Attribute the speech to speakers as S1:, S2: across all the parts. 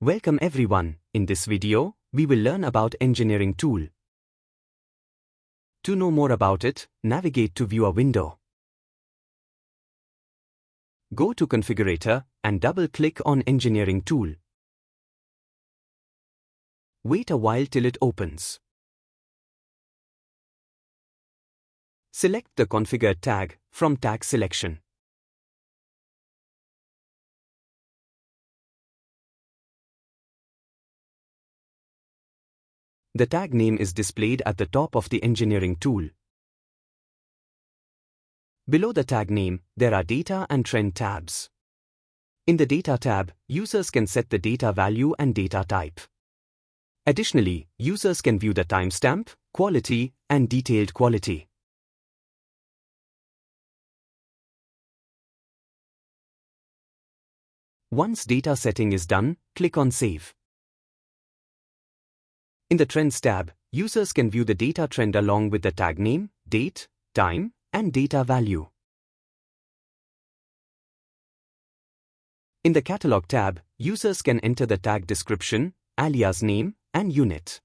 S1: Welcome everyone. In this video, we will learn about engineering tool. To know more about it, navigate to Viewer window. Go to Configurator and double-click on Engineering tool. Wait a while till it opens. Select the Configure tag from Tag Selection. The tag name is displayed at the top of the Engineering tool. Below the tag name, there are Data and Trend tabs. In the Data tab, users can set the data value and data type. Additionally, users can view the timestamp, quality, and detailed quality. Once data setting is done, click on Save. In the Trends tab, users can view the data trend along with the tag name, date, time, and data value. In the Catalog tab, users can enter the tag description, alias name, and unit.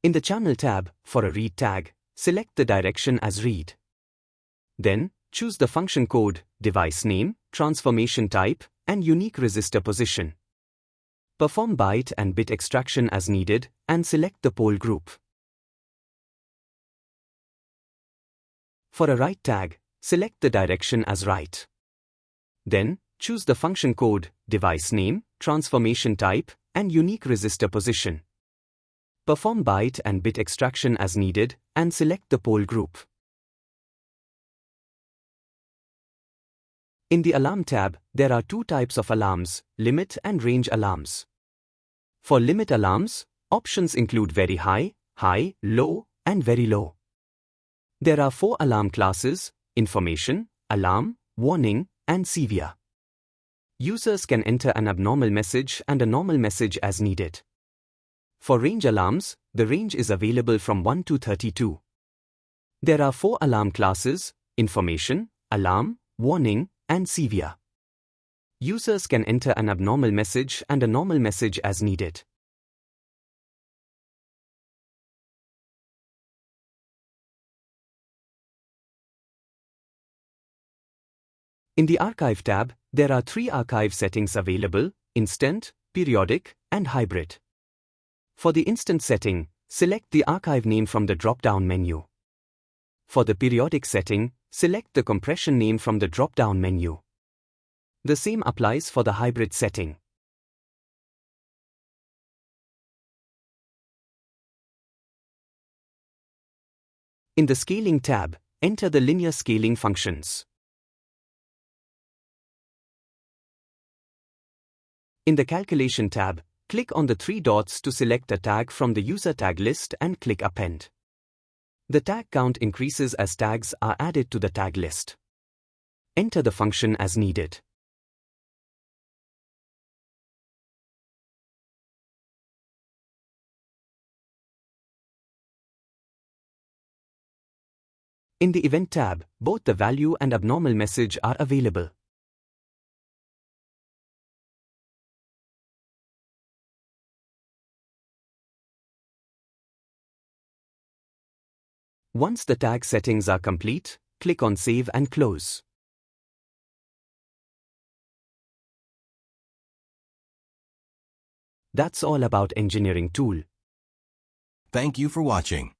S1: In the Channel tab, for a read tag, select the direction as read. Then, choose the function code, device name, transformation type, and unique resistor position. Perform byte and bit extraction as needed, and select the pole group. For a write tag, select the direction as write. Then, choose the function code, device name, transformation type, and unique resistor position. Perform byte and bit extraction as needed, and select the pole group. In the Alarm tab, there are two types of alarms, limit and range alarms. For limit alarms, options include very high, high, low, and very low. There are 4 alarm classes: information, alarm, warning, and severe. Users can enter an abnormal message and a normal message as needed. For range alarms, the range is available from 1 to 32. There are 4 alarm classes: information, alarm, warning, and severe. Users can enter an abnormal message and a normal message as needed. In the Archive tab, there are 3 archive settings available: instant, periodic, and hybrid. For the instant setting, select the archive name from the drop-down menu. For the periodic setting, select the compression name from the drop-down menu. The same applies for the hybrid setting. In the Scaling tab, enter the linear scaling functions. In the Calculation tab, click on the 3 dots to select a tag from the user tag list and click Append. The tag count increases as tags are added to the tag list. Enter the function as needed. In the Event tab, both the value and abnormal message are available. Once the tag settings are complete, click on Save and Close. That's all about engineering tool.
S2: Thank you for watching.